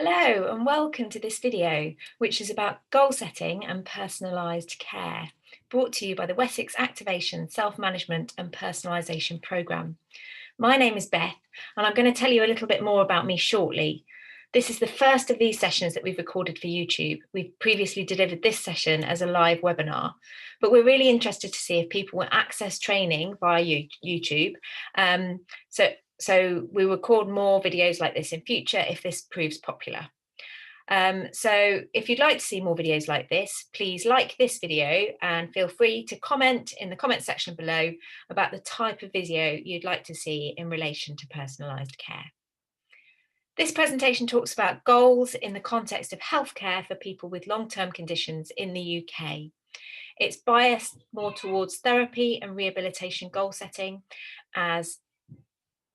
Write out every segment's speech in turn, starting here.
Hello and welcome to this video, which is about goal setting and personalised care, brought to you by the Wessex Activation, Self-Management and Personalisation Programme. My name is Beth and I'm going to tell you a little bit more about me shortly. This is the first of these sessions that we've recorded for YouTube. We've previously delivered this session as a live webinar, but we're really interested to see if people will access training via YouTube. So we record more videos like this in future if this proves popular. So if you'd like to see more videos like this, please like this video and feel free to comment in the comment section below about the type of video you'd like to see in relation to personalised care. This presentation talks about goals in the context of healthcare for people with long-term conditions in the UK. It's biased more towards therapy and rehabilitation goal setting, as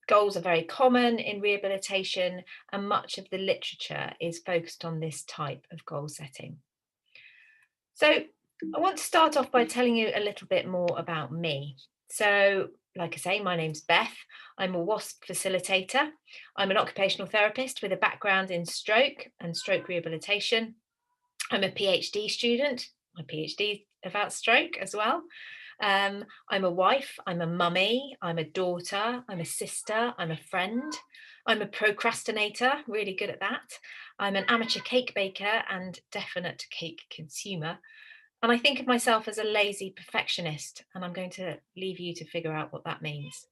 goals are very common in rehabilitation and much of the literature is focused on this type of goal setting. So I want to start off by telling you a little bit more about me. So like I say, my name's Beth. I'm a WASP facilitator. I'm an occupational therapist with a background in stroke and stroke rehabilitation. I'm a PhD student. My PhD is about stroke as well. I'm a wife, I'm a mummy, I'm a daughter, I'm a sister, I'm a friend, I'm a procrastinator, really good at that. I'm an amateur cake baker and definite cake consumer. And I think of myself as a lazy perfectionist, and I'm going to leave you to figure out what that means.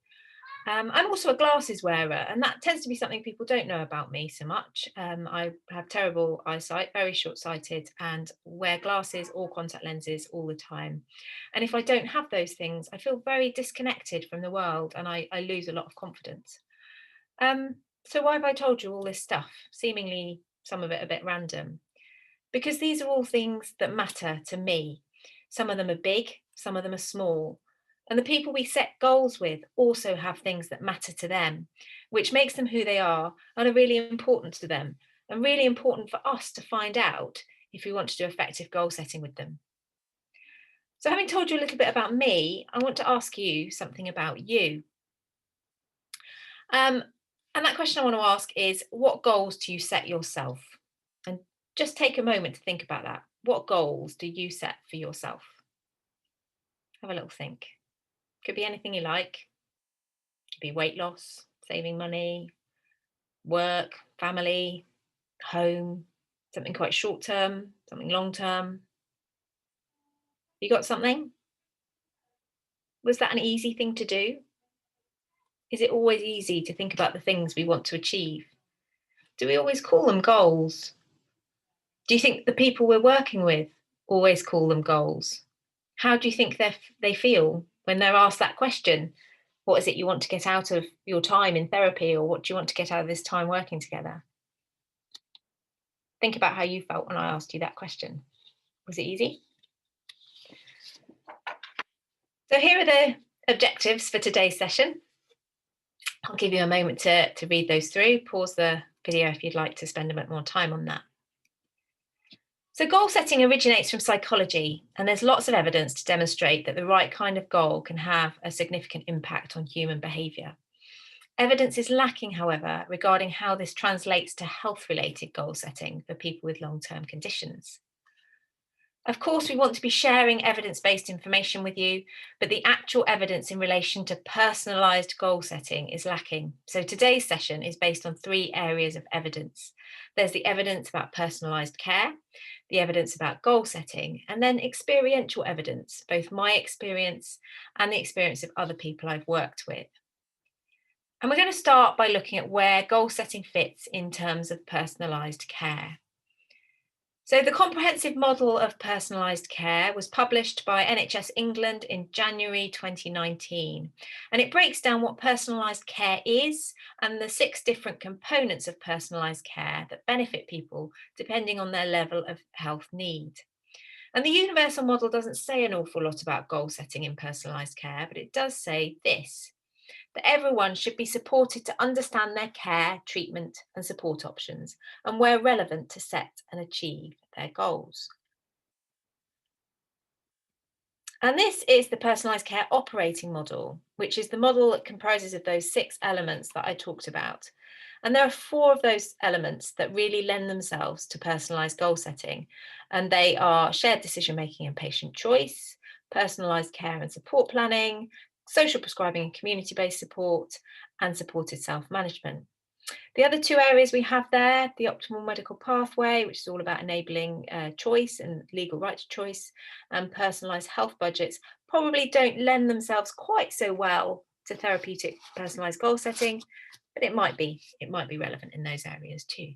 I'm also a glasses wearer, and that tends to be something people don't know about me so much. I have terrible eyesight, very short-sighted, and wear glasses or contact lenses all the time. And if I don't have those things, I feel very disconnected from the world and I lose a lot of confidence. So why have I told you all this stuff? Seemingly some of it a bit random. Because these are all things that matter to me. Some of them are big, some of them are small. And the people we set goals with also have things that matter to them, which makes them who they are and are really important to them, and really important for us to find out if we want to do effective goal setting with them. So having told you a little bit about me, I want to ask you something about you. And that question I want to ask is, what goals do you set yourself? And just take a moment to think about that. What goals do you set for yourself? Have a little think. Could be anything you like. Could be weight loss, saving money, work, family, home, something quite short term, something long term. You got something? Was that an easy thing to do? Is it always easy to think about the things we want to achieve? Do we always call them goals? Do you think the people we're working with always call them goals? How do you think they feel when they're asked that question? What is it you want to get out of your time in therapy, or what do you want to get out of this time working together? Think about how you felt when I asked you that question. Was it easy? So here are the objectives for today's session. I'll give you a moment to read those through. Pause the video if you'd like to spend a bit more time on that. So goal setting originates from psychology, and there's lots of evidence to demonstrate that the right kind of goal can have a significant impact on human behaviour. Evidence is lacking, however, regarding how this translates to health-related goal setting for people with long-term conditions. Of course, we want to be sharing evidence-based information with you, but the actual evidence in relation to personalised goal setting is lacking. So today's session is based on 3 areas of evidence. There's the evidence about personalised care, the evidence about goal setting, and then experiential evidence, both my experience and the experience of other people I've worked with. And we're going to start by looking at where goal setting fits in terms of personalised care. So the comprehensive model of personalised care was published by NHS England in January 2019, and it breaks down what personalised care is and the 6 different components of personalised care that benefit people depending on their level of health need. And the universal model doesn't say an awful lot about goal setting in personalised care, but it does say this: that everyone should be supported to understand their care, treatment and support options, and where relevant to set and achieve their goals. And this is the personalised care operating model, which is the model that comprises of those 6 elements that I talked about. And there are 4 of those elements that really lend themselves to personalised goal setting. And they are shared decision making and patient choice, personalised care and support planning, social prescribing and community-based support, and supported self-management. The other 2 areas we have there, the optimal medical pathway, which is all about enabling choice and legal right to choice, and personalised health budgets, probably don't lend themselves quite so well to therapeutic personalised goal setting, but it might be relevant in those areas too.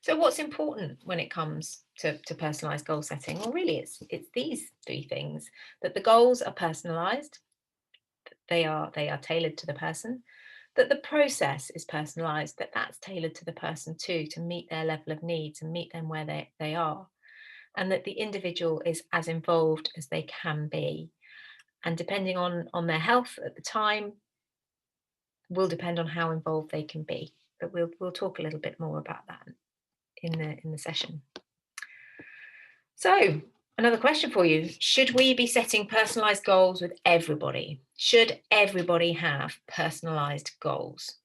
So what's important when it comes to personalised goal setting? Well, really, it's these 3 things: that the goals are personalised, they are tailored to the person, that the process is personalised, that's tailored to the person too, to meet their level of needs and meet them where they are, and that the individual is as involved as they can be. And depending on their health at the time, will depend on how involved they can be. But we'll talk a little bit more about that in the session. So, another question for you: should we be setting personalised goals with everybody? Should everybody have personalised goals?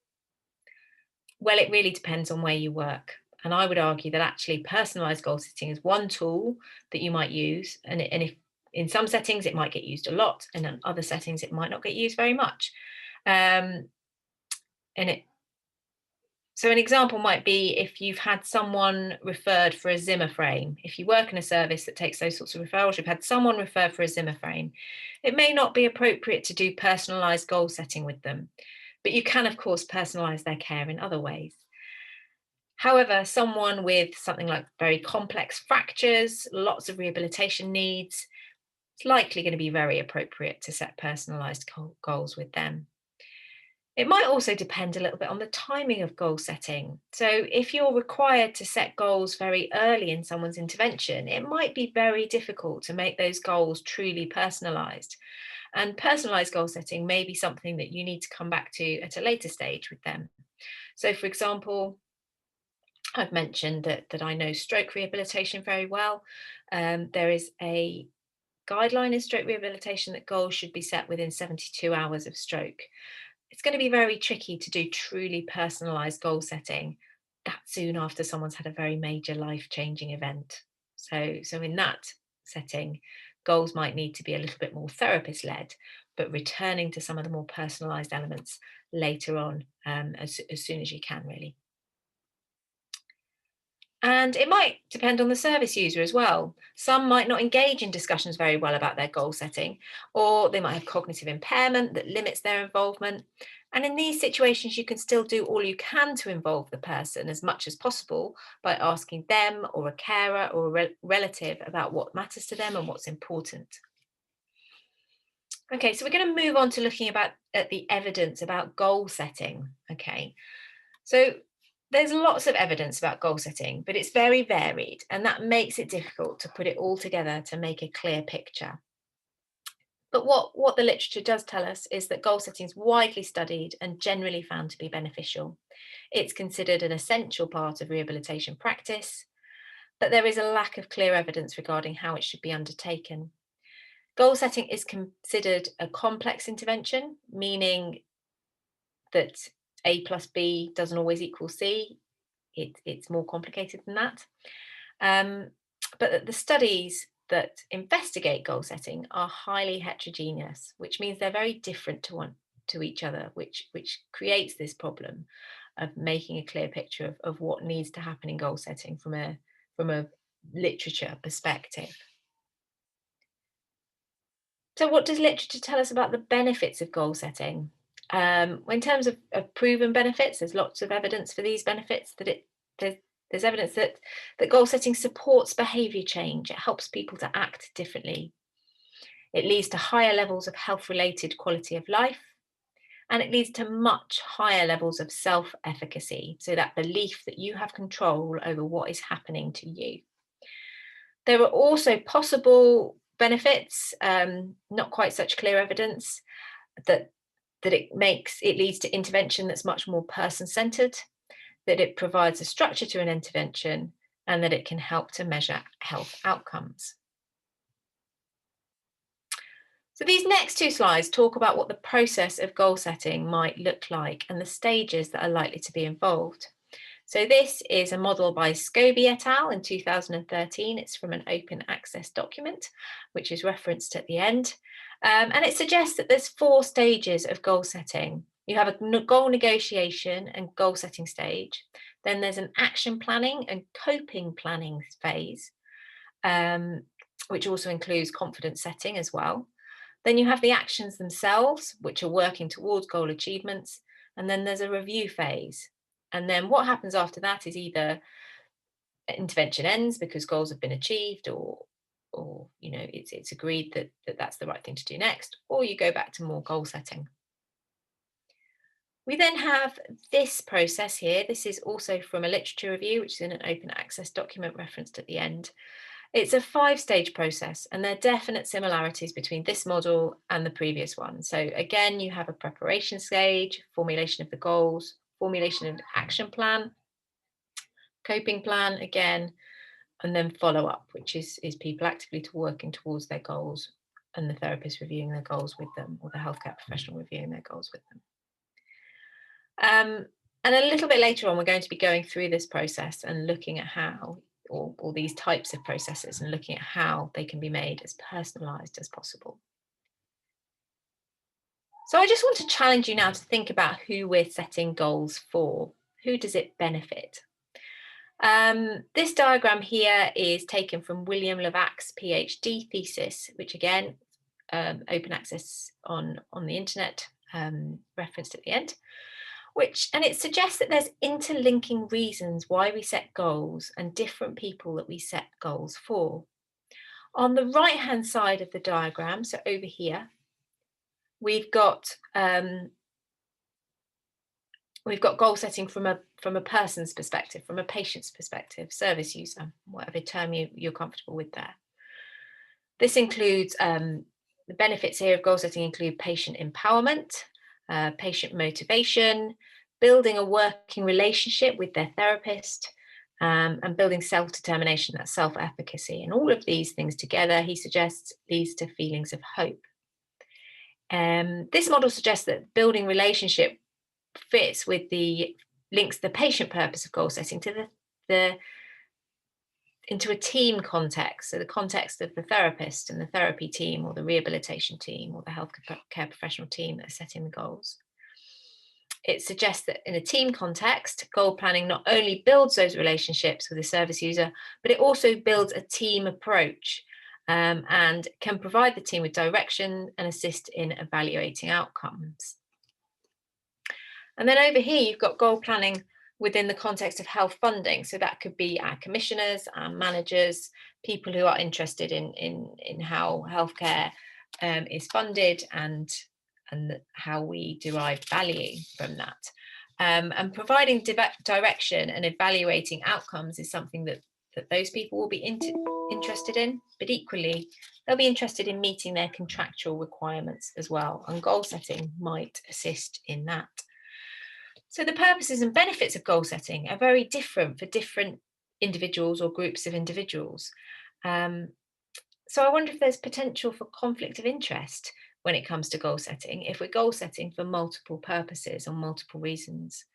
Well, it really depends on where you work. And I would argue that actually personalised goal setting is one tool that you might use. And if in some settings it might get used a lot, and in other settings it might not get used very much. So an example might be if you've had someone referred for a Zimmer frame. If you work in a service that takes those sorts of referrals, you've had someone referred for a Zimmer frame. It may not be appropriate to do personalised goal setting with them, but you can, of course, personalise their care in other ways. However, someone with something like very complex fractures, lots of rehabilitation needs, it's likely going to be very appropriate to set personalised goals with them. It might also depend a little bit on the timing of goal setting. So if you're required to set goals very early in someone's intervention, it might be very difficult to make those goals truly personalised. And personalised goal setting may be something that you need to come back to at a later stage with them. So for example, I've mentioned that I know stroke rehabilitation very well. There is a guideline in stroke rehabilitation that goals should be set within 72 hours of stroke. It's going to be very tricky to do truly personalised goal setting that soon after someone's had a very major life-changing event. So in that setting, goals might need to be a little bit more therapist-led, but returning to some of the more personalised elements later on, as soon as you can, really. And it might depend on the service user as well. Some might not engage in discussions very well about their goal setting, or they might have cognitive impairment that limits their involvement. And in these situations, you can still do all you can to involve the person as much as possible by asking them or a carer or a relative about what matters to them and what's important. Okay, so we're going to move on to looking at the evidence about goal setting. Okay, so there's lots of evidence about goal setting, but it's very varied, and that makes it difficult to put it all together to make a clear picture. But what the literature does tell us is that goal setting is widely studied and generally found to be beneficial. It's considered an essential part of rehabilitation practice, but there is a lack of clear evidence regarding how it should be undertaken. Goal setting is considered a complex intervention, meaning that A plus B doesn't always equal C. It's more complicated than that. But the studies that investigate goal setting are highly heterogeneous, which means they're very different to each other, which creates this problem of making a clear picture of what needs to happen in goal setting from a literature perspective. So what does literature tell us about the benefits of goal setting? In terms of proven benefits, there's lots of evidence for these benefits, there's evidence that goal setting supports behaviour change. It helps people to act differently. It leads to higher levels of health-related quality of life, and it leads to much higher levels of self-efficacy, so that belief that you have control over what is happening to you. There are also possible benefits, not quite such clear evidence, that it leads to intervention that's much more person-centred, that it provides a structure to an intervention, and that it can help to measure health outcomes. So these next two slides talk about what the process of goal setting might look like and the stages that are likely to be involved. So this is a model by Scobie et al. In 2013. It's from an open access document, which is referenced at the end. And it suggests that there's 4 stages of goal setting. You have a goal negotiation and goal setting stage. Then there's an action planning and coping planning phase, which also includes confidence setting as well. Then you have the actions themselves, which are working towards goal achievements. And then there's a review phase. And then what happens after that is either intervention ends because goals have been achieved, or you know, it's agreed that that's the right thing to do next, or you go back to more goal setting. We then have this process here. This is also from a literature review, which is in an open access document referenced at the end. It's a 5-stage process, and there are definite similarities between this model and the previous one. So again, you have a preparation stage, formulation of the goals, formulation of an action plan, coping plan again, and then follow up, which is people actively working towards their goals and the therapist reviewing their goals with them, or the healthcare professional reviewing their goals with them. And a little bit later on, we're going to be going through this process and looking at how, or these types of processes, and looking at how they can be made as personalised as possible. So I just want to challenge you now to think about who we're setting goals for. Who does it benefit? This diagram here is taken from William Levac's PhD thesis, which again, open access on the internet, referenced at the end. And it suggests that there's interlinking reasons why we set goals and different people that we set goals for. On the right-hand side of the diagram, so over here, we've got goal setting from a person's perspective, from a patient's perspective, service user, whatever term you're comfortable with there. This includes the benefits here of goal setting include patient empowerment, patient motivation, building a working relationship with their therapist, and building self-determination, that's self-efficacy. And all of these things together, he suggests, leads to feelings of hope. This model suggests that building relationship fits with links the patient purpose of goal setting to into a team context, so the context of the therapist and the therapy team, or the rehabilitation team, or the healthcare professional team that are setting the goals. It suggests that in a team context, goal planning not only builds those relationships with the service user, but it also builds a team approach, and can provide the team with direction and assist in evaluating outcomes. And then over here, you've got goal planning within the context of health funding. So that could be our commissioners, our managers, people who are interested in how healthcare is funded and how we derive value from that. And providing direction and evaluating outcomes is something that those people will be interested in, but equally, they'll be interested in meeting their contractual requirements as well, and goal setting might assist in that. So the purposes and benefits of goal setting are very different for different individuals or groups of individuals. So I wonder if there's potential for conflict of interest when it comes to goal setting, if we're goal setting for multiple purposes or multiple reasons.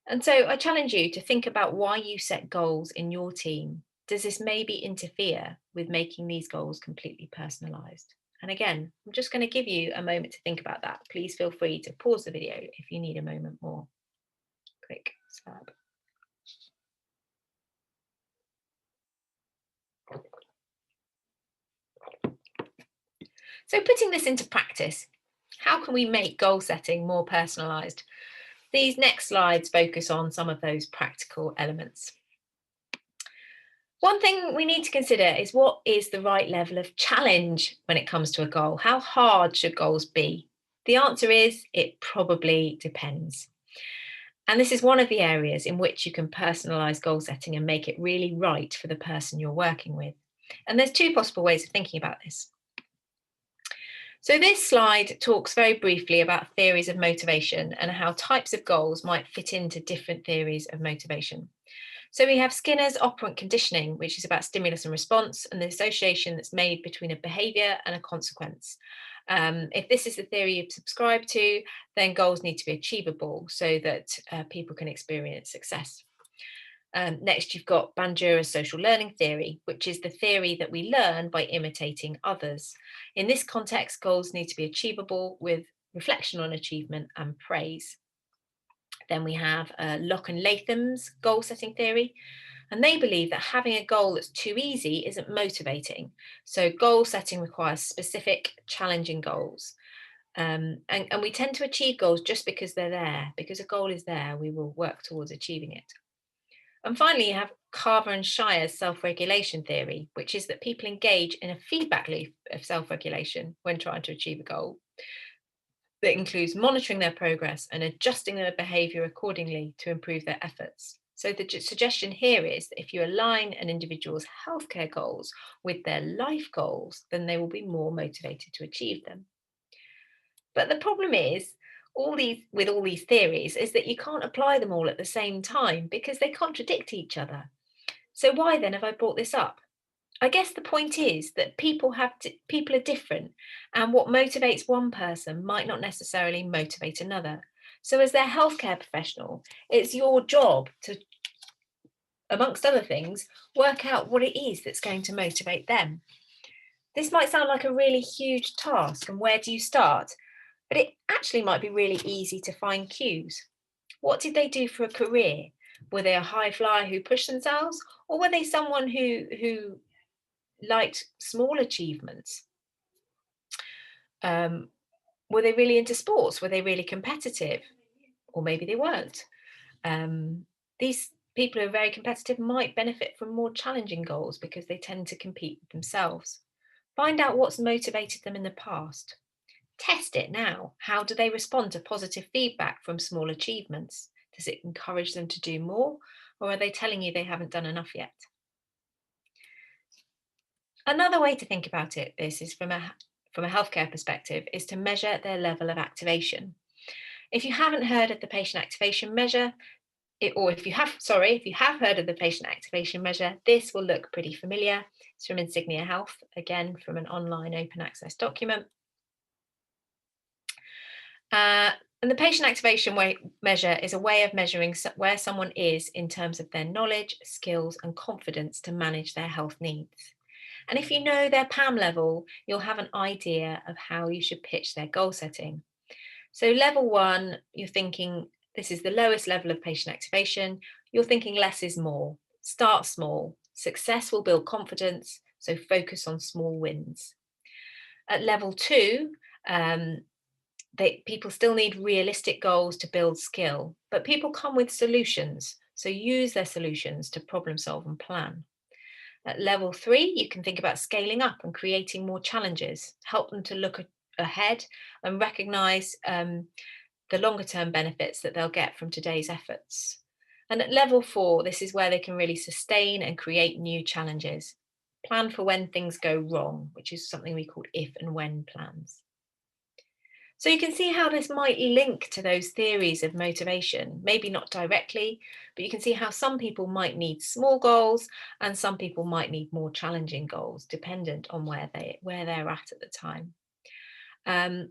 And so I challenge you to think about why you set goals in your team. Does this maybe interfere with making these goals completely personalised? And again, I'm just going to give you a moment to think about that. Please feel free to pause the video if you need a moment more. Quick slab. So putting this into practice, how can we make goal setting more personalised? These next slides focus on some of those practical elements. One thing we need to consider is, what is the right level of challenge when it comes to a goal? How hard should goals be? The answer is, it probably depends. And this is one of the areas in which you can personalise goal setting and make it really right for the person you're working with. And there's 2 possible ways of thinking about this. So this slide talks very briefly about theories of motivation and how types of goals might fit into different theories of motivation. So we have Skinner's operant conditioning, which is about stimulus and response and the association that's made between a behaviour and a consequence. If this is the theory you subscribe to, then goals need to be achievable so that people can experience success. Next, you've got Bandura's social learning theory, which is the theory that we learn by imitating others. In this context, goals need to be achievable with reflection on achievement and praise. Then we have Locke and Latham's goal setting theory, and they believe that having a goal that's too easy isn't motivating. So goal setting requires specific, challenging goals. And we tend to achieve goals just because they're there. Because a goal is there, we will work towards achieving it. And finally, you have Carver and Shire's self-regulation theory, which is that people engage in a feedback loop of self-regulation when trying to achieve a goal that includes monitoring their progress and adjusting their behaviour accordingly to improve their efforts. So the suggestion here is that if you align an individual's healthcare goals with their life goals, then they will be more motivated to achieve them. But the problem is, all these theories is that you can't apply them all at the same time because they contradict each other. So why then have I brought this up? I guess the point is that people are different, and what motivates one person might not necessarily motivate another. So as their healthcare professional, it's your job to, amongst other things, work out what it is that's going to motivate them. This might sound like a really huge task, and where do you start? But it actually might be really easy to find cues. What did they do for a career? Were they a high flyer who pushed themselves, or were they someone who liked small achievements? Were they really into sports? Were they really competitive? Or maybe they weren't. These people who are very competitive might benefit from more challenging goals because they tend to compete with themselves. Find out what's motivated them in the past. Test it now. How do they respond to positive feedback from small achievements? Does it encourage them to do more, or are they telling you they haven't done enough yet? Another way to think about this is from a healthcare perspective, is to measure their level of activation. If you haven't heard of the patient activation measure, if you have heard of the patient activation measure, this will look pretty familiar. It's from Insignia Health, again from an online open access document. And the patient activation measure is a way of measuring where someone is in terms of their knowledge, skills, and confidence to manage their health needs. And if you know their PAM level, you'll have an idea of how you should pitch their goal setting. So level 1, you're thinking this is the lowest level of patient activation. You're thinking less is more. Start small. Success will build confidence, so focus on small wins. At level 2, people still need realistic goals to build skill, but people come with solutions. So use their solutions to problem solve and plan. At level 3, you can think about scaling up and creating more challenges, help them to look ahead and recognize the longer term benefits that they'll get from today's efforts. And at level 4, this is where they can really sustain and create new challenges. Plan for when things go wrong, which is something we call if and when plans. So you can see how this might link to those theories of motivation, maybe not directly, but you can see how some people might need small goals and some people might need more challenging goals, dependent on where they're at the time. And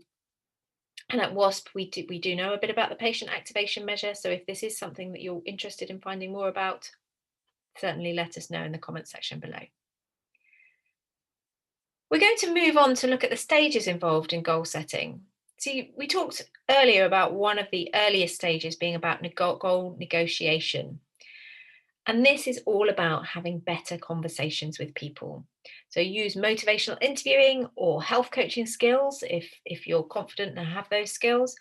at WASP, we do know a bit about the patient activation measure. So if this is something that you're interested in finding more about, certainly let us know in the comment section below. We're going to move on to look at the stages involved in goal setting. See, we talked earlier about one of the earliest stages being about goal negotiation. And this is all about having better conversations with people. So use motivational interviewing or health coaching skills if you're confident and have those skills.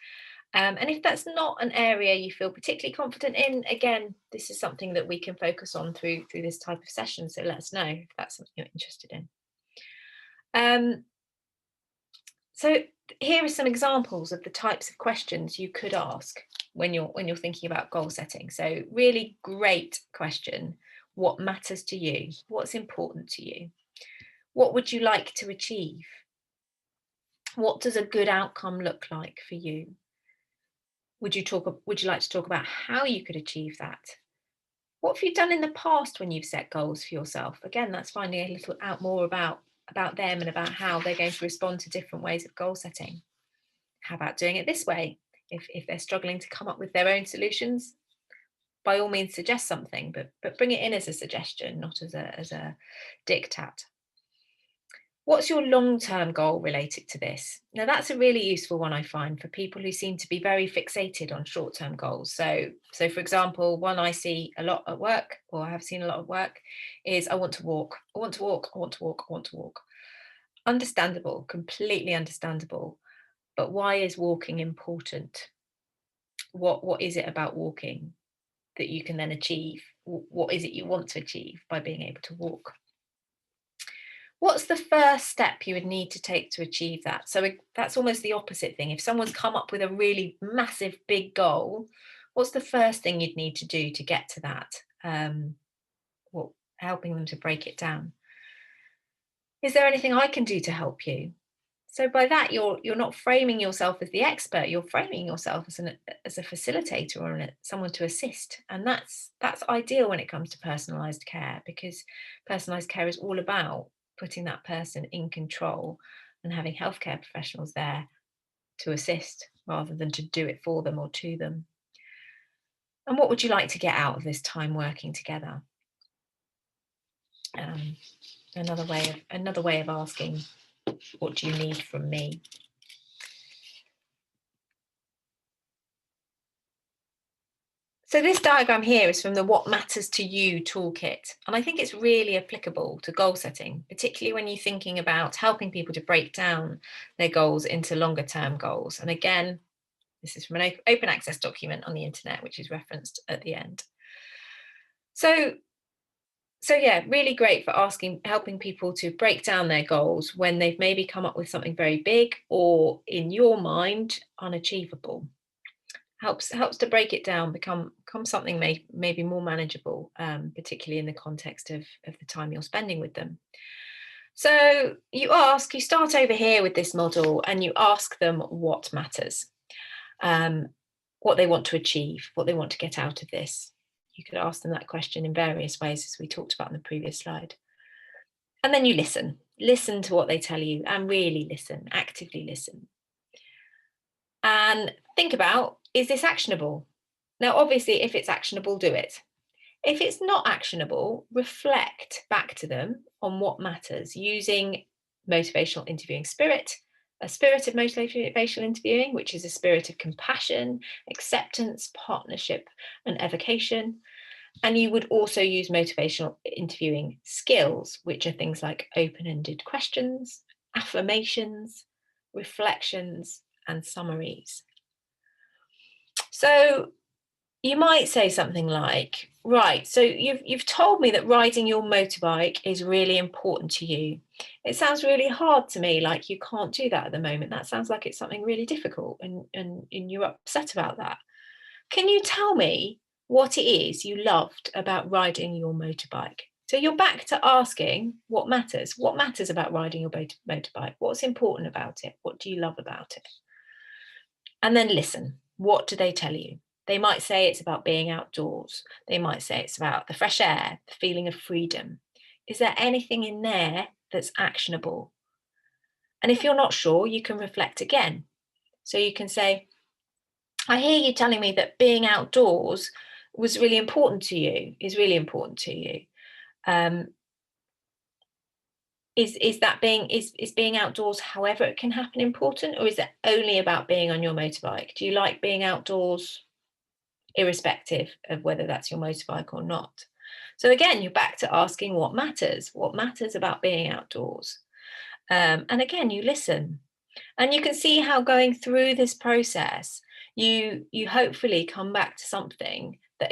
And if that's not an area you feel particularly confident in, again, this is something that we can focus on through this type of session. So let us know if that's something you're interested in. So here are some examples of the types of questions you could ask when you're thinking about goal setting. So really great question. What matters to you? What's important to you? What would you like to achieve? What does a good outcome look like for you? Would you like to talk about how you could achieve that? What have you done in the past when you've set goals for yourself? Again, that's finding a little out more about them and about how they're going to respond to different ways of goal setting. How about doing it this way? If they're struggling to come up with their own solutions, by all means suggest something, but bring it in as a suggestion, not as a diktat. What's your long-term goal related to this? Now, that's a really useful one, I find, for people who seem to be very fixated on short-term goals. So for example, one I see a lot at work, or I have seen a lot at work, is I want to walk, I want to walk, I want to walk, I want to walk. Understandable, completely understandable. But why is walking important? What is it about walking that you can then achieve? What is it you want to achieve by being able to walk? What's the first step you would need to take to achieve that? So that's almost the opposite thing. If someone's come up with a really massive, big goal, what's the first thing you'd need to do to get to that? Helping them to break it down. Is there anything I can do to help you? So by that, you're not framing yourself as the expert. You're framing yourself as a facilitator or someone to assist, and that's ideal when it comes to personalised care, because personalised care is all about putting that person in control and having healthcare professionals there to assist rather than to do it for them or to them. And what would you like to get out of this time working together? Another way of asking, what do you need from me? So this diagram here is from the What Matters to You toolkit. And I think it's really applicable to goal setting, particularly when you're thinking about helping people to break down their goals into longer term goals. And again, this is from an open access document on the internet, which is referenced at the end. So yeah, really great for helping people to break down their goals when they've maybe come up with something very big or, in your mind, unachievable. Helps to break it down, become something maybe more manageable, particularly in the context of the time you're spending with them. So you start over here with this model and you ask them what matters, what they want to achieve, what they want to get out of this. You could ask them that question in various ways, as we talked about in the previous slide. And then you listen to what they tell you, and really listen, actively listen. And think about, is this actionable? Now, obviously, if it's actionable, do it. If it's not actionable, reflect back to them on what matters using motivational interviewing spirit, a spirit of motivational interviewing, which is a spirit of compassion, acceptance, partnership, and evocation. And you would also use motivational interviewing skills, which are things like open-ended questions, affirmations, reflections, and summaries. So you might say something like, right, so you've told me that riding your motorbike is really important to you. It sounds really hard to me, like you can't do that at the moment. That sounds like it's something really difficult and you're upset about that. Can you tell me what it is you loved about riding your motorbike? So you're back to asking what matters. What matters about riding your motorbike? What's important about it? What do you love about it? And then listen. What do they tell you? They might say it's about being outdoors. They might say it's about the fresh air, the feeling of freedom. Is there anything in there that's actionable? And if you're not sure, you can reflect again. So you can say, I hear you telling me that being outdoors was really important to you, is really important to you. Is being outdoors, however it can happen, important, or is it only about being on your motorbike? Do you like being outdoors irrespective of whether that's your motorbike or not? So again, you're back to asking what matters about being outdoors. And again, you listen, and you can see how going through this process, you hopefully come back to something that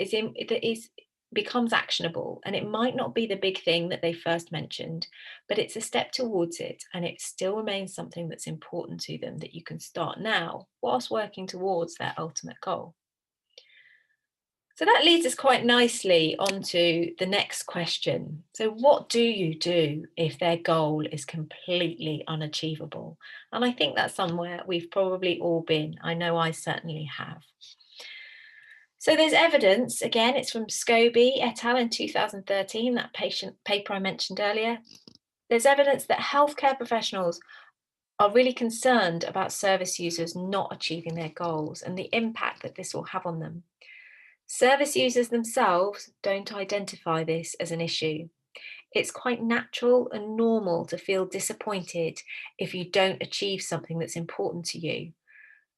becomes actionable. And it might not be the big thing that they first mentioned, but it's a step towards it, and it still remains something that's important to them that you can start now whilst working towards their ultimate goal. So that leads us quite nicely onto the next question. So what do you do if their goal is completely unachievable? And I think that's somewhere we've probably all been. I know I certainly have. So there's evidence, again, it's from Scobie et al. In 2013, that patient paper I mentioned earlier. There's evidence that healthcare professionals are really concerned about service users not achieving their goals and the impact that this will have on them. Service users themselves don't identify this as an issue. It's quite natural and normal to feel disappointed if you don't achieve something that's important to you.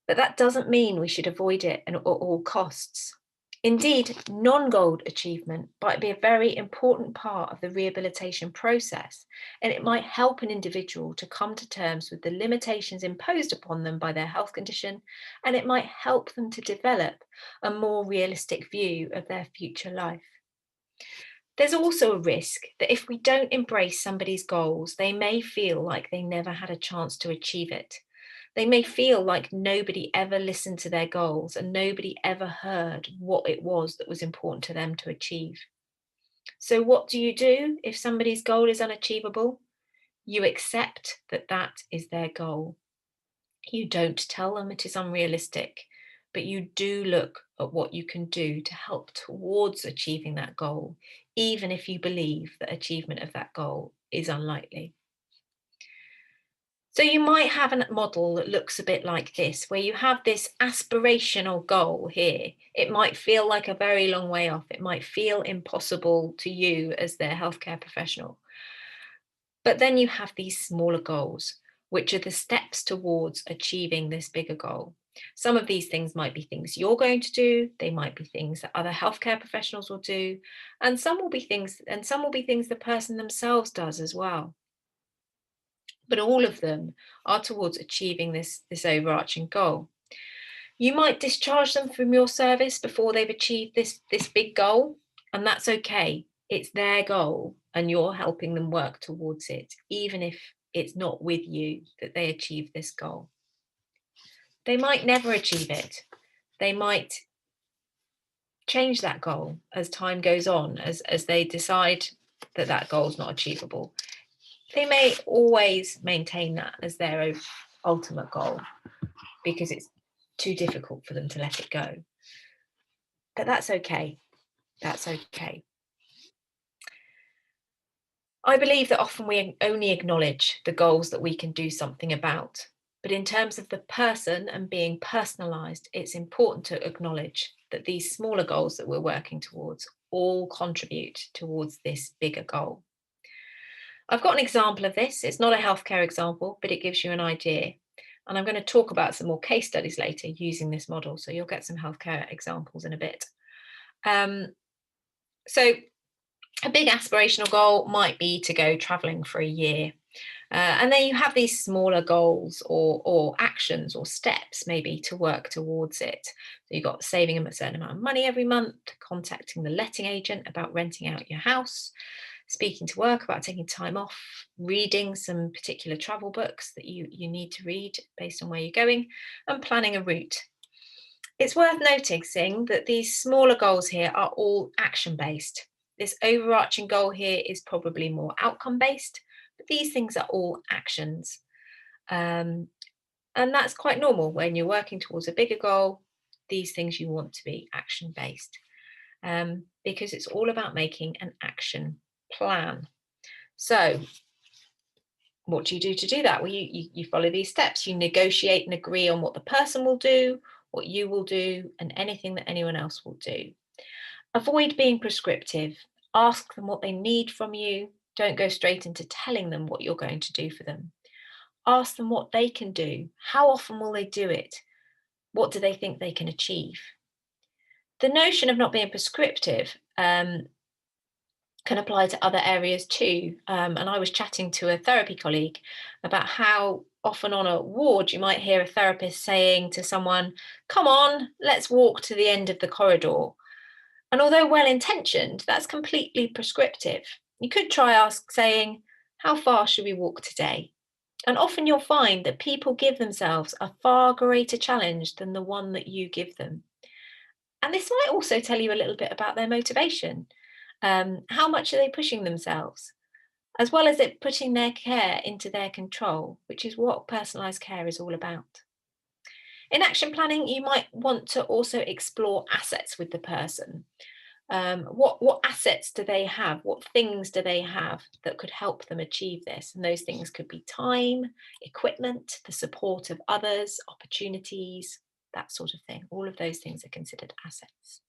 But that doesn't mean we should avoid it at all costs. Indeed, non-goal achievement might be a very important part of the rehabilitation process, and it might help an individual to come to terms with the limitations imposed upon them by their health condition, and it might help them to develop a more realistic view of their future life. There's also a risk that if we don't embrace somebody's goals, they may feel like they never had a chance to achieve it. They may feel like nobody ever listened to their goals and nobody ever heard what it was that was important to them to achieve. So, what do you do if somebody's goal is unachievable? You accept that that is their goal. You don't tell them it is unrealistic, but you do look at what you can do to help towards achieving that goal, even if you believe that achievement of that goal is unlikely. So you might have a model that looks a bit like this, where you have this aspirational goal here. It might feel like a very long way off. It might feel impossible to you as their healthcare professional. But then you have these smaller goals, which are the steps towards achieving this bigger goal. Some of these things might be things you're going to do, they might be things that other healthcare professionals will do, and some will be things the person themselves does as well. But all of them are towards achieving this overarching goal. You might discharge them from your service before they've achieved this big goal, and that's okay. It's their goal, and you're helping them work towards it, even if it's not with you that they achieve this goal. They might never achieve it. They might change that goal as time goes on, as they decide that that goal is not achievable. They may always maintain that as their ultimate goal because it's too difficult for them to let it go. But that's okay. That's okay. I believe that often we only acknowledge the goals that we can do something about. But in terms of the person and being personalised, it's important to acknowledge that these smaller goals that we're working towards all contribute towards this bigger goal. I've got an example of this. It's not a healthcare example, but it gives you an idea. And I'm going to talk about some more case studies later using this model. So you'll get some healthcare examples in a bit. So a big aspirational goal might be to go traveling for a year. And then you have these smaller goals or actions or steps maybe to work towards it. So you've got saving a certain amount of money every month, contacting the letting agent about renting out your house, speaking to work about taking time off, reading some particular travel books that you need to read based on where you're going, and planning a route. It's worth noticing that these smaller goals here are all action-based. This overarching goal here is probably more outcome-based, but these things are all actions. And that's quite normal when you're working towards a bigger goal. These things you want to be action-based because it's all about making an action plan. So what do you do to do that? Well, you follow these steps. You negotiate and agree on what the person will do, what you will do, and anything that anyone else will do. Avoid being prescriptive. Ask them what they need from you. Don't go straight into telling them what you're going to do for them. Ask them what they can do. How often will they do it? What do they think they can achieve? The notion of not being prescriptive can apply to other areas too. And I was chatting to a therapy colleague about how often on a ward you might hear a therapist saying to someone, "Come on, let's walk to the end of the corridor." And although well-intentioned, that's completely prescriptive. You could try saying, "How far should we walk today?" And often you'll find that people give themselves a far greater challenge than the one that you give them. And this might also tell you a little bit about their motivation. How much are they pushing themselves? As well as it putting their care into their control, which is what personalised care is all about. In action planning, you might want to also explore assets with the person. What assets do they have? What things do they have that could help them achieve this? And those things could be time, equipment, the support of others, opportunities, that sort of thing. All of those things are considered assets.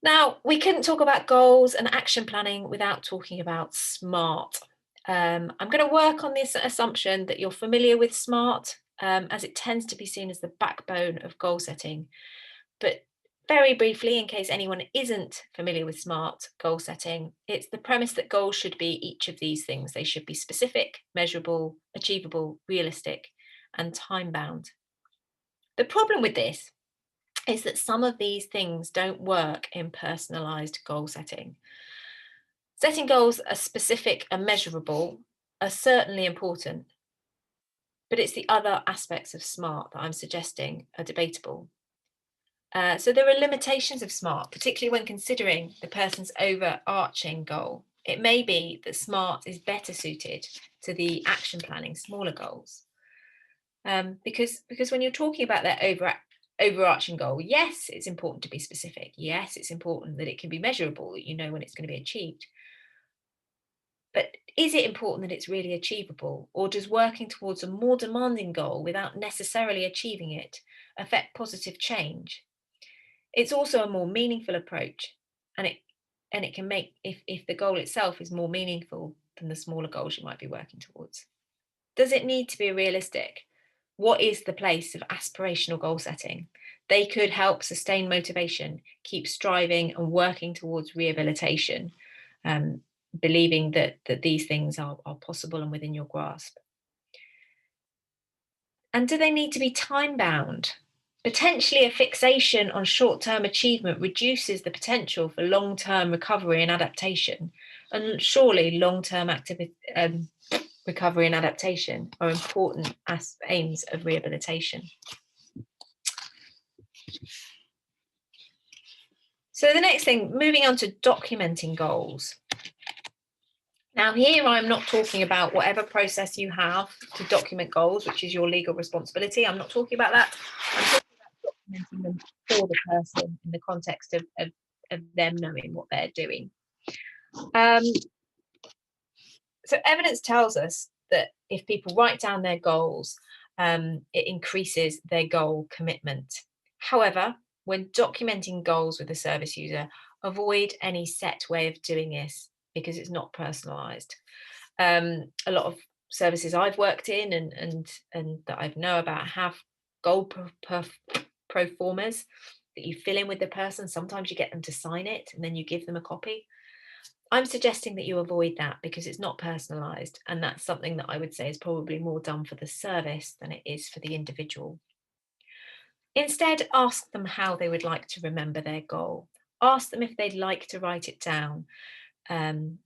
Now, we couldn't talk about goals and action planning without talking about SMART. I'm going to work on this assumption that you're familiar with SMART, as it tends to be seen as the backbone of goal setting. But very briefly, in case anyone isn't familiar with SMART goal setting, it's the premise that goals should be each of these things. They should be specific, measurable, achievable, realistic, and time-bound. The problem with this is that some of these things don't work in personalised goal setting. Setting goals are specific and measurable are certainly important, but it's the other aspects of SMART that I'm suggesting are debatable. So there are limitations of SMART, particularly when considering the person's overarching goal. It may be that SMART is better suited to the action planning smaller goals. Because when you're talking about their overarching goal, yes, it's important to be specific. Yes, it's important that it can be measurable, that you know when it's going to be achieved. But is it important that it's really achievable, or does working towards a more demanding goal without necessarily achieving it affect positive change? It's also a more meaningful approach, and it can make, if the goal itself is more meaningful than the smaller goals you might be working towards. Does it need to be realistic? What is the place of aspirational goal setting? They could help sustain motivation, keep striving and working towards rehabilitation, believing that these things are possible and within your grasp. And do they need to be time bound? Potentially, a fixation on short-term achievement reduces the potential for long-term recovery and adaptation. And surely long-term recovery and adaptation are important aims of rehabilitation. So the next thing, moving on to documenting goals. Now here I'm not talking about whatever process you have to document goals, which is your legal responsibility. I'm not talking about that. I'm talking about documenting them for the person in the context of them knowing what they're doing. So evidence tells us that if people write down their goals, it increases their goal commitment. However, when documenting goals with a service user, avoid any set way of doing this because it's not personalised. A lot of services I've worked in and that I know about have goal pro formas that you fill in with the person. Sometimes you get them to sign it and then you give them a copy. I'm suggesting that you avoid that because it's not personalised, and that's something that I would say is probably more done for the service than it is for the individual. Instead, ask them how they would like to remember their goal. Ask them if they'd like to write it down, and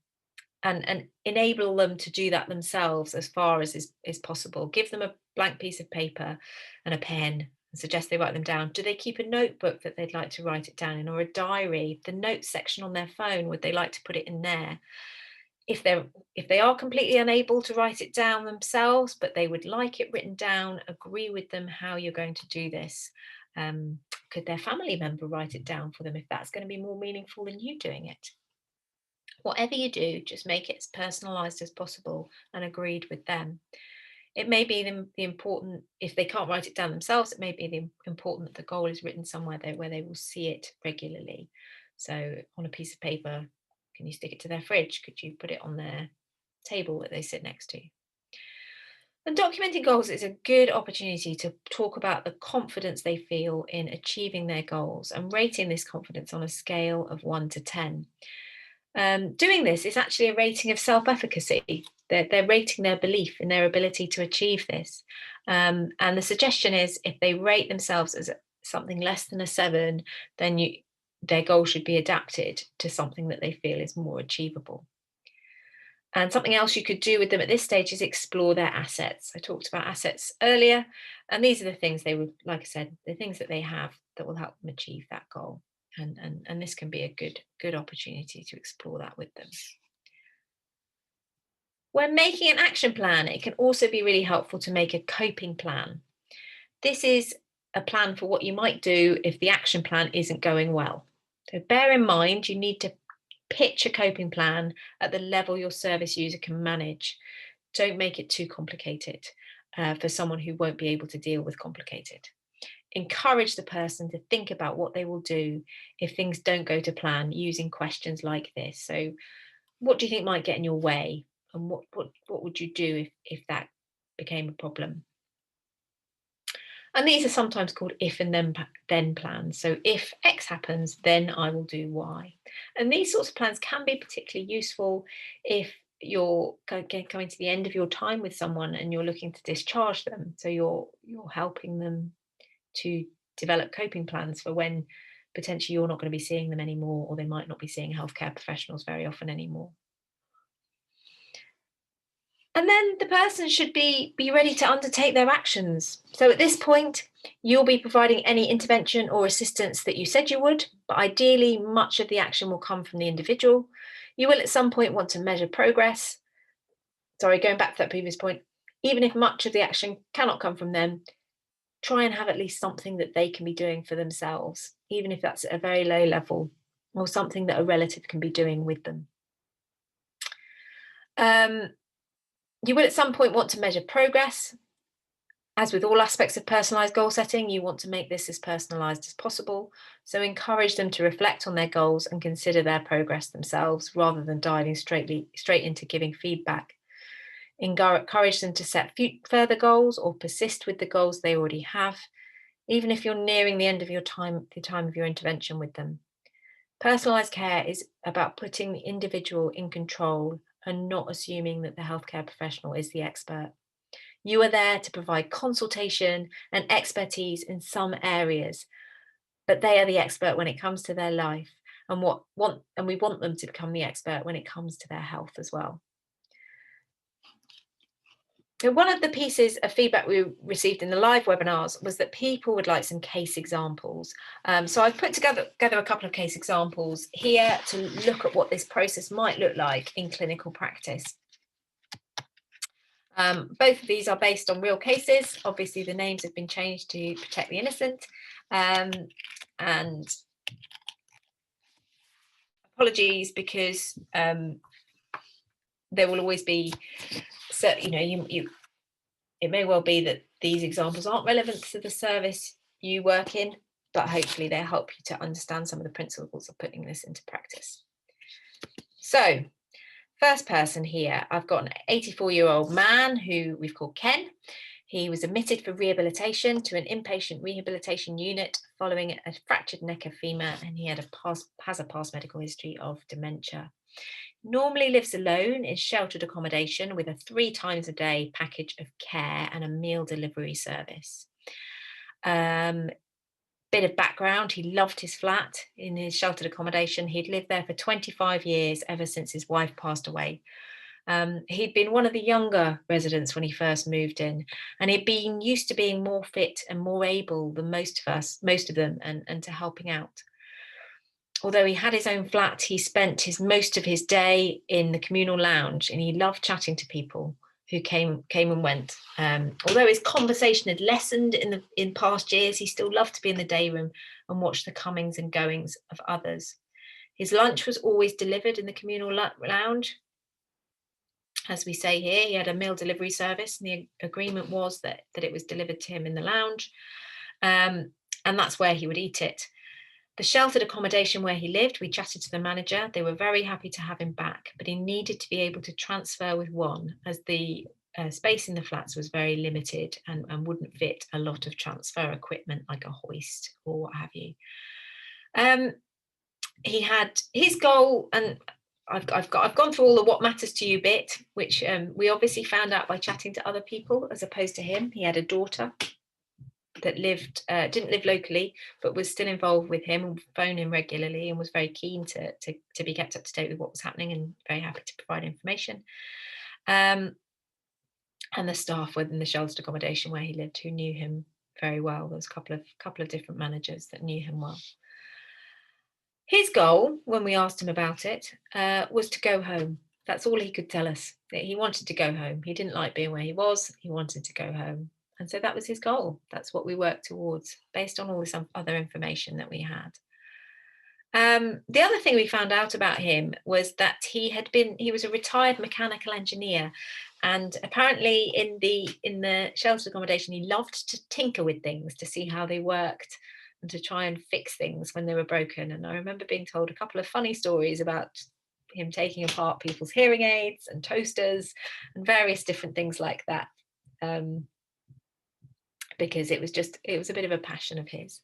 enable them to do that themselves as far as is possible. Give them a blank piece of paper and a pen and suggest they write them down. Do they keep a notebook that they'd like to write it down in, or a diary? The notes section on their phone, would they like to put it in there? If they are completely unable to write it down themselves, but they would like it written down, agree with them how you're going to do this. Could their family member write it down for them if that's going to be more meaningful than you doing it? Whatever you do, just make it as personalised as possible and agreed with them. It may be the important, if they can't write it down themselves, it may be the important that the goal is written somewhere where they will see it regularly. So on a piece of paper, can you stick it to their fridge? Could you put it on their table that they sit next to? And documenting goals is a good opportunity to talk about the confidence they feel in achieving their goals and rating this confidence on a scale of 1 to 10. Doing this is actually a rating of self-efficacy. They're rating their belief in their ability to achieve this. And the suggestion is if they rate themselves as something less than a 7, then their goal should be adapted to something that they feel is more achievable. And something else you could do with them at this stage is explore their assets. I talked about assets earlier, and these are the things they would, like I said, the things that they have that will help them achieve that goal. And this can be a good opportunity to explore that with them. When making an action plan, it can also be really helpful to make a coping plan. this is a plan for what you might do if the action plan isn't going well. So bear in mind, you need to pitch a coping plan at the level your service user can manage. Don't make it too complicated for someone who won't be able to deal with complicated. Encourage the person to think about what they will do if things don't go to plan using questions like this. So what do you think might get in your way? And what would you do if that became a problem? And these are sometimes called if and then plans. So if X happens, then I will do Y. And these sorts of plans can be particularly useful if you're coming to the end of your time with someone and you're looking to discharge them. So you're helping them to develop coping plans for when potentially you're not going to be seeing them anymore, or they might not be seeing healthcare professionals very often anymore. And then the person should be ready to undertake their actions. So at this point, you'll be providing any intervention or assistance that you said you would, but ideally much of the action will come from the individual. You will at some point want to measure progress. Sorry, going back to that previous point, even if much of the action cannot come from them, try and have at least something that they can be doing for themselves, even if that's at a very low level, or something that a relative can be doing with them. You will at some point want to measure progress. As with all aspects of personalised goal setting, you want to make this as personalised as possible. So encourage them to reflect on their goals and consider their progress themselves rather than diving straight into giving feedback. Encourage them to set further goals or persist with the goals they already have, even if you're nearing the end of the time of your intervention with them. Personalised care is about putting the individual in control and not assuming that the healthcare professional is the expert. You are there to provide consultation and expertise in some areas, but they are the expert when it comes to their life, and we want them to become the expert when it comes to their health as well. So one of the pieces of feedback we received in the live webinars was that people would like some case examples. So I've put together a couple of case examples here to look at what this process might look like in clinical practice. Both of these are based on real cases. Obviously, the names have been changed to protect the innocent. And apologies, because there will always be, so it may well be that these examples aren't relevant to the service you work in, but hopefully they help you to understand some of the principles of putting this into practice. So, first person here, I've got an 84-year-old man who we've called Ken. He was admitted for rehabilitation to an inpatient rehabilitation unit following a fractured neck of femur, and he has a past medical history of dementia. Normally lives alone in sheltered accommodation with a 3 times a day package of care and a meal delivery service. Bit of background, he loved his flat in his sheltered accommodation. He'd lived there for 25 years, ever since his wife passed away. He'd been one of the younger residents when he first moved in, and he'd been used to being more fit and more able than most of them, and to helping out. Although he had his own flat, he spent most of his day in the communal lounge, and he loved chatting to people who came and went. Although his conversation had lessened in past years, he still loved to be in the day room and watch the comings and goings of others. His lunch was always delivered in the communal lounge. As we say here, he had a meal delivery service, and the agreement was that it was delivered to him in the lounge, and that's where he would eat it. The sheltered accommodation where he lived, we chatted to the manager. They were very happy to have him back, but he needed to be able to transfer with one, as the space in the flats was very limited and wouldn't fit a lot of transfer equipment like a hoist or what have you. He had his goal, and I've gone through all the what matters to you bit, which we obviously found out by chatting to other people as opposed to him. He had a daughter that didn't live locally, but was still involved with him and phoned him regularly, and was very keen to be kept up to date with what was happening, and very happy to provide information. And the staff within the sheltered accommodation where he lived, who knew him very well. There was a couple of different managers that knew him well. His goal, when we asked him about it, was to go home. That's all he could tell us. That he wanted to go home. He didn't like being where he was. He wanted to go home. And so that was his goal. That's what we worked towards based on all this other information that we had. The other thing we found out about him was that he was a retired mechanical engineer, and apparently in the shelter accommodation he loved to tinker with things to see how they worked and to try and fix things when they were broken. And I remember being told a couple of funny stories about him taking apart people's hearing aids and toasters and various different things like that, because it was a bit of a passion of his.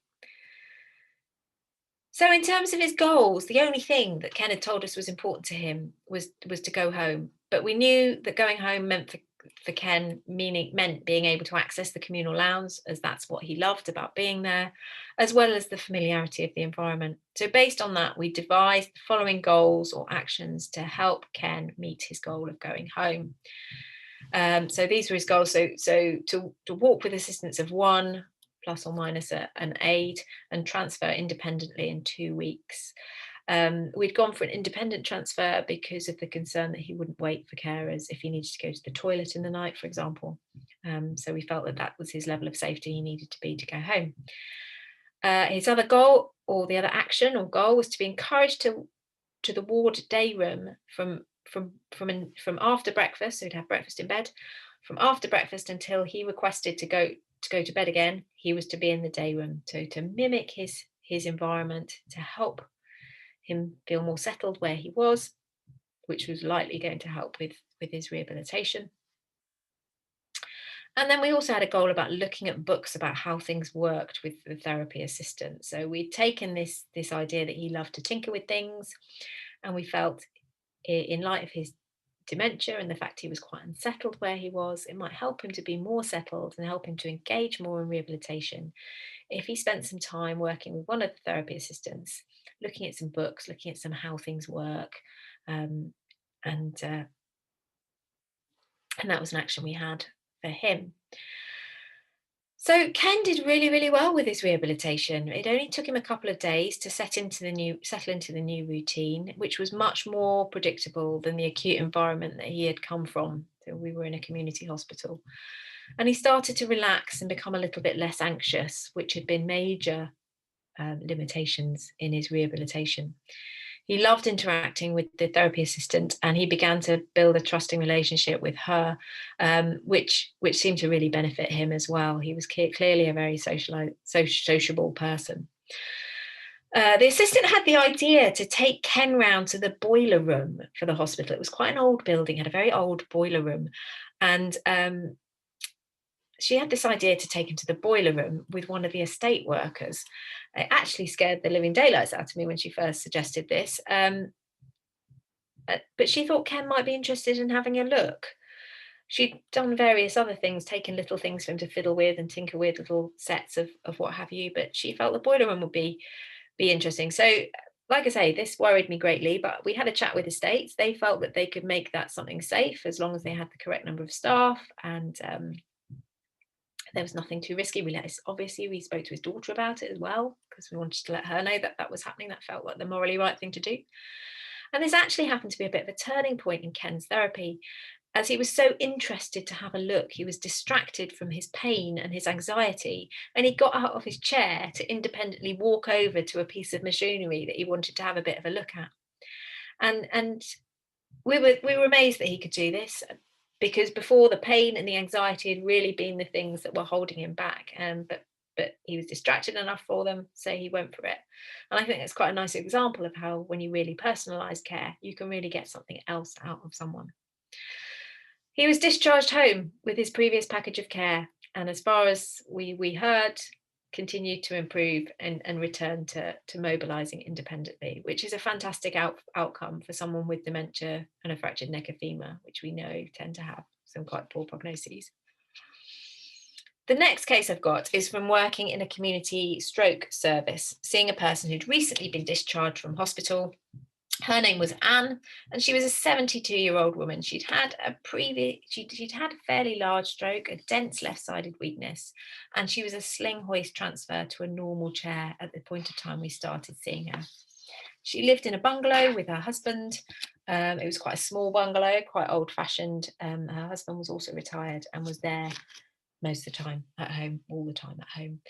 So in terms of his goals, the only thing that Ken had told us was important to him was to go home. But we knew that going home meant for Ken meant being able to access the communal lounge, as that's what he loved about being there, as well as the familiarity of the environment. So based on that, we devised the following goals or actions to help Ken meet his goal of going home. So these were his goals. So to walk with assistance of one, plus or minus an aid, and transfer independently in 2 weeks. We'd gone for an independent transfer because of the concern that he wouldn't wait for carers if he needed to go to the toilet in the night, for example. So we felt that was his level of safety he needed to be to go home. His other goal, or the other action or goal, was to be encouraged to the ward day room from after breakfast. So he'd have breakfast in bed. From after breakfast until he requested to go to bed again, he was to be in the day room, so to mimic his environment, to help him feel more settled where he was, which was likely going to help with his rehabilitation. And then we also had a goal about looking at books about how things worked with the therapy assistant. So we'd taken this idea that he loved to tinker with things, and we felt, in light of his dementia and the fact he was quite unsettled where he was, it might help him to be more settled and help him to engage more in rehabilitation if he spent some time working with one of the therapy assistants, looking at some books, looking at some how things work, and that was an action we had for him. So Ken did really, really well with his rehabilitation. It only took him a couple of days to settle into the new routine, which was much more predictable than the acute environment that he had come from. So we were in a community hospital. And he started to relax and become a little bit less anxious, which had been major limitations in his rehabilitation. He loved interacting with the therapy assistant, and he began to build a trusting relationship with her, which seemed to really benefit him as well. He was clearly a very sociable person. The assistant had the idea to take Ken round to the boiler room for the hospital. It was quite an old building, had a very old boiler room, and she had this idea to take him to the boiler room with one of the estate workers. It actually scared the living daylights out of me when she first suggested this. But she thought Ken might be interested in having a look. She'd done various other things, taken little things for him to fiddle with and tinker with, little sets of what have you, but she felt the boiler room would be interesting. So, like I say, this worried me greatly, but we had a chat with estates. They felt that they could make that something safe as long as they had the correct number of staff, and there was nothing too risky. Obviously, we spoke to his daughter about it as well, because we wanted to let her know that was happening. That felt like the morally right thing to do. And this actually happened to be a bit of a turning point in Ken's therapy. As he was so interested to have a look, he was distracted from his pain and his anxiety, and he got out of his chair to independently walk over to a piece of machinery that he wanted to have a bit of a look at. And we were amazed that he could do this, because before, the pain and the anxiety had really been the things that were holding him back. But he was distracted enough for them, so he went for it. And I think that's quite a nice example of how, when you really personalise care, you can really get something else out of someone. He was discharged home with his previous package of care, and as far as we heard, continued to improve and return to mobilising independently, which is a fantastic outcome for someone with dementia and a fractured neck of femur, which we know tend to have some quite poor prognoses. The next case I've got is from working in a community stroke service, seeing a person who'd recently been discharged from hospital. Her name was Anne, and she was a 72-year-old woman. She'd had a fairly large stroke, a dense left-sided weakness, and she was a sling hoist transfer to a normal chair at the point of time we started seeing her. She lived in a bungalow with her husband. It was quite a small bungalow, quite old-fashioned. Her husband was also retired and was there most of the time at home, all the time at home.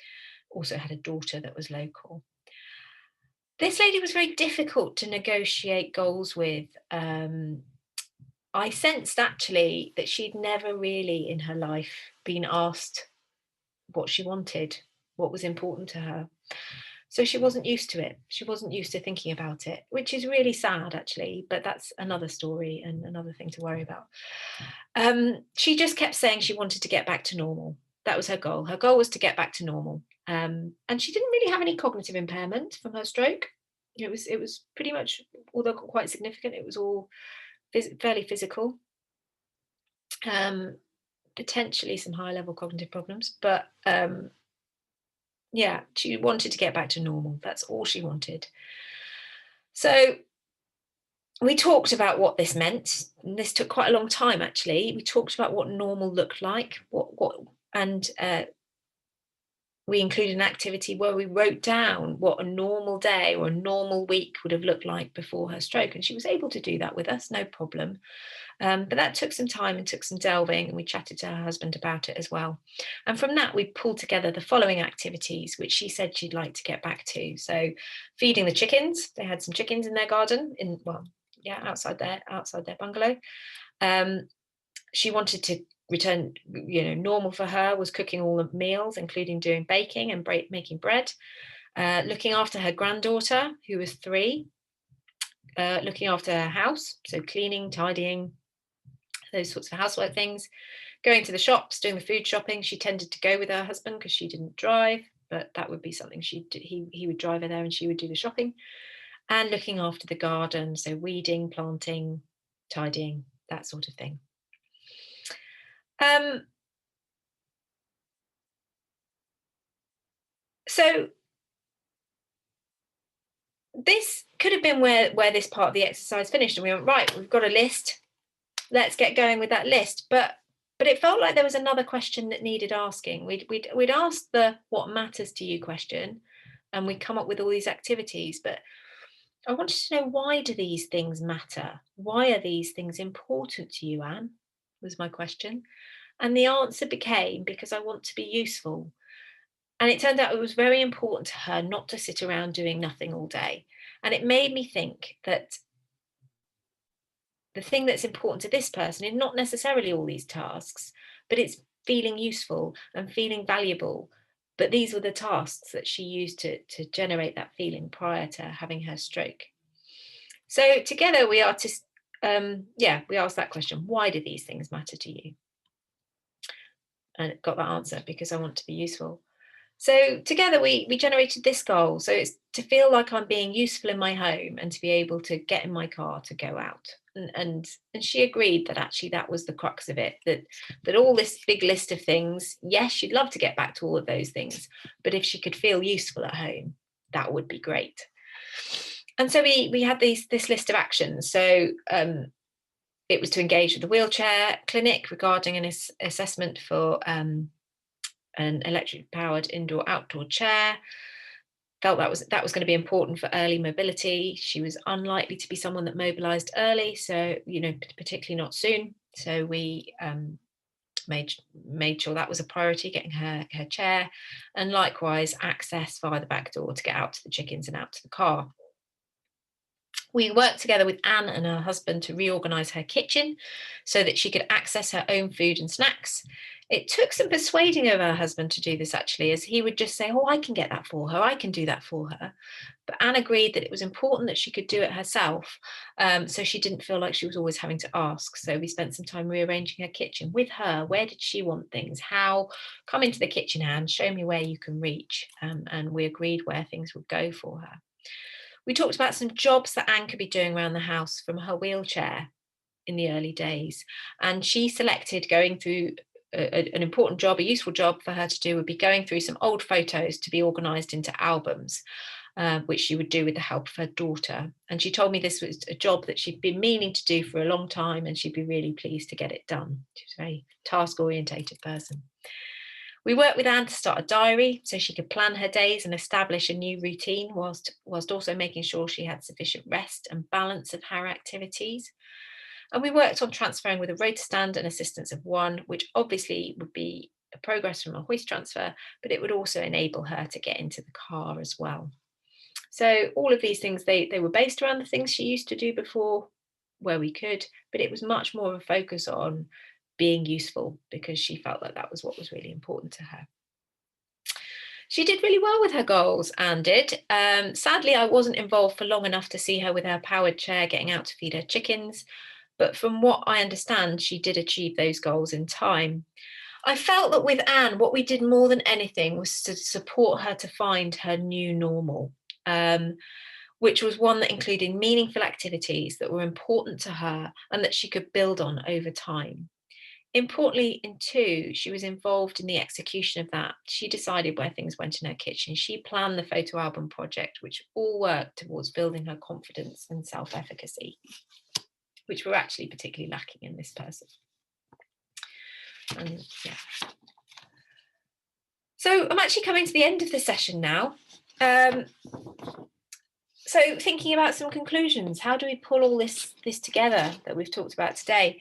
Also had a daughter that was local. This lady was very difficult to negotiate goals with. I sensed actually that she'd never really in her life been asked what she wanted, what was important to her. So she wasn't used to it. She wasn't used to thinking about it, which is really sad actually, but that's another story and another thing to worry about. She just kept saying she wanted to get back to normal. That was her goal. Her goal was to get back to normal. And she didn't really have any cognitive impairment from her stroke. It was pretty much, although quite significant, it was all fairly physical. Potentially some high level cognitive problems, but yeah, she wanted to get back to normal. That's all she wanted. So we talked about what this meant, and this took quite a long time actually. We talked about what normal looked like, and we included an activity where we wrote down what a normal day or a normal week would have looked like before her stroke, and she was able to do that with us, no problem. But that took some time and took some delving, and we chatted to her husband about it as well. And from that, we pulled together the following activities, which she said she'd like to get back to. So feeding the chickens. They had some chickens in their garden, outside their bungalow. She wanted to return, normal for her was cooking all the meals, including doing baking and making bread, looking after her granddaughter, who was 3, looking after her house, so cleaning, tidying, those sorts of housework things, going to the shops, doing the food shopping. She tended to go with her husband because she didn't drive, but that would be something he would drive her there and she would do the shopping, and looking after the garden, so weeding, planting, tidying, that sort of thing. So this could have been where this part of the exercise finished, and we went, right, we've got a list, let's get going with that list. But it felt like there was another question that needed asking. We'd asked the what matters to you question, and we'd come up with all these activities, but I wanted to know, why do these things matter? Why are these things important to you, Anne? Was my question. And the answer became, because I want to be useful. And it turned out it was very important to her not to sit around doing nothing all day. And it made me think that the thing that's important to this person is not necessarily all these tasks, but it's feeling useful and feeling valuable. But these were the tasks that she used to generate that feeling prior to having her stroke. So together we asked that question: why do these things matter to you? And got that answer: because I want to be useful. So together we generated this goal. So it's to feel like I'm being useful in my home and to be able to get in my car to go out. And she agreed that actually that was the crux of it, that all this big list of things, yes, she'd love to get back to all of those things, but if she could feel useful at home, that would be great. And so we had this list of actions. So it was to engage with the wheelchair clinic regarding an assessment for an electric powered indoor-outdoor chair. Felt that was going to be important for early mobility. She was unlikely to be someone that mobilized early, so particularly not soon. So we made sure that was a priority, getting her chair, and likewise access via the back door to get out to the chickens and out to the car. We worked together with Anne and her husband to reorganise her kitchen so that she could access her own food and snacks. It took some persuading of her husband to do this, actually, as he would just say, oh, I can get that for her, I can do that for her. But Anne agreed that it was important that she could do it herself, so she didn't feel like she was always having to ask. So we spent some time rearranging her kitchen with her. Where did she want things? How? Come into the kitchen, Anne, show me where you can reach. And we agreed where things would go for her. We talked about some jobs that Anne could be doing around the house from her wheelchair in the early days. And she selected going through an important job, a useful job for her to do would be going through some old photos to be organised into albums, which she would do with the help of her daughter. And she told me this was a job that she'd been meaning to do for a long time, and she'd be really pleased to get it done. She's a very task-orientated person. We worked with Anne to start a diary so she could plan her days and establish a new routine whilst also making sure she had sufficient rest and balance of her activities. And we worked on transferring with a rota stand and assistance of 1, which obviously would be progress from a hoist transfer, but it would also enable her to get into the car as well. So all of these things, they were based around the things she used to do before where we could, but it was much more of a focus on being useful because she felt that that was what was really important to her. She did really well with her goals, Anne did. Sadly, I wasn't involved for long enough to see her with her powered chair getting out to feed her chickens, but from what I understand, she did achieve those goals in time. I felt that with Anne, what we did more than anything was to support her to find her new normal, which was one that included meaningful activities that were important to her and that she could build on over time. Importantly, in 2, she was involved in the execution of that. She decided where things went in her kitchen. She planned the photo album project, which all worked towards building her confidence and self-efficacy, which were actually particularly lacking in this person. And yeah. So I'm actually coming to the end of the session now. So thinking about some conclusions, how do we pull all this together that we've talked about today?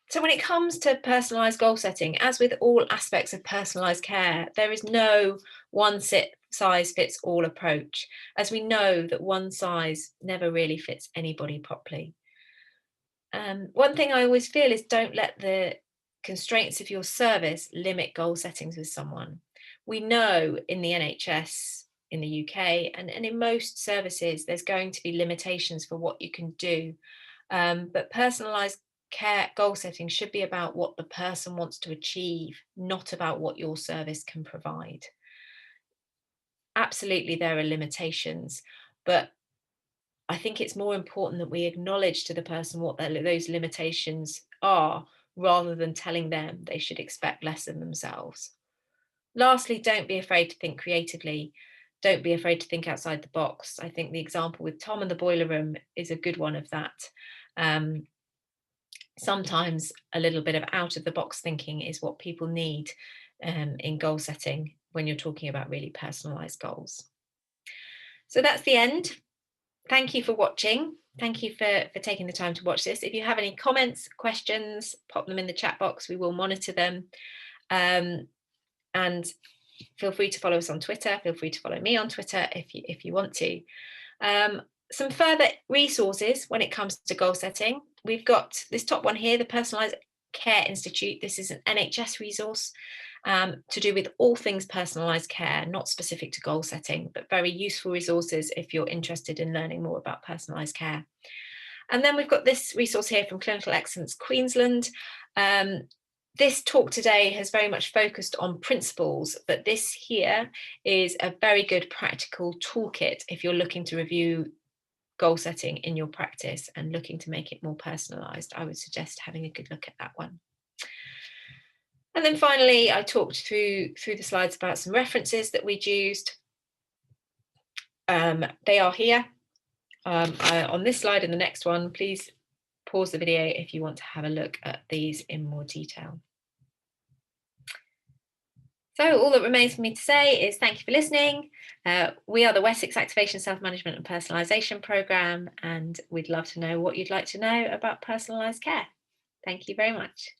So when it comes to personalised goal setting, as with all aspects of personalised care, there is no one size fits all approach, as we know that one size never really fits anybody properly. One thing I always feel is don't let the constraints of your service limit goal settings with someone. We know in the NHS, in the UK, and in most services, there's going to be limitations for what you can do. But personalised care goal setting should be about what the person wants to achieve, not about what your service can provide. Absolutely, there are limitations, but I think it's more important that we acknowledge to the person what those limitations are, rather than telling them they should expect less of themselves. Lastly, don't be afraid to think creatively. Don't be afraid to think outside the box. I think the example with Tom and the boiler room is a good one of that. Sometimes a little bit of out of the box thinking is what people need in goal setting when you're talking about really personalised goals. So that's the end. Thank you for watching. Thank you for taking the time to watch this. If you have any comments, questions, pop them in the chat box. We will monitor them. And feel free to follow us on Twitter. Feel free to follow me on Twitter if you want to. Some further resources when it comes to goal setting. We've got this top one here, the Personalised Care Institute. This is an NHS resource to do with all things personalised care, not specific to goal setting, but very useful resources if you're interested in learning more about personalised care. And then we've got this resource here from Clinical Excellence Queensland. This talk today has very much focused on principles, but this here is a very good practical toolkit if you're looking to review goal setting in your practice and looking to make it more personalised. I would suggest having a good look at that one. And then finally, I talked through the slides about some references that we'd used. They are here on this slide and the next one. Please pause the video if you want to have a look at these in more detail. So all that remains for me to say is thank you for listening. We are the Wessex Activation, Self-Management and Personalisation Programme, and we'd love to know what you'd like to know about personalised care. Thank you very much.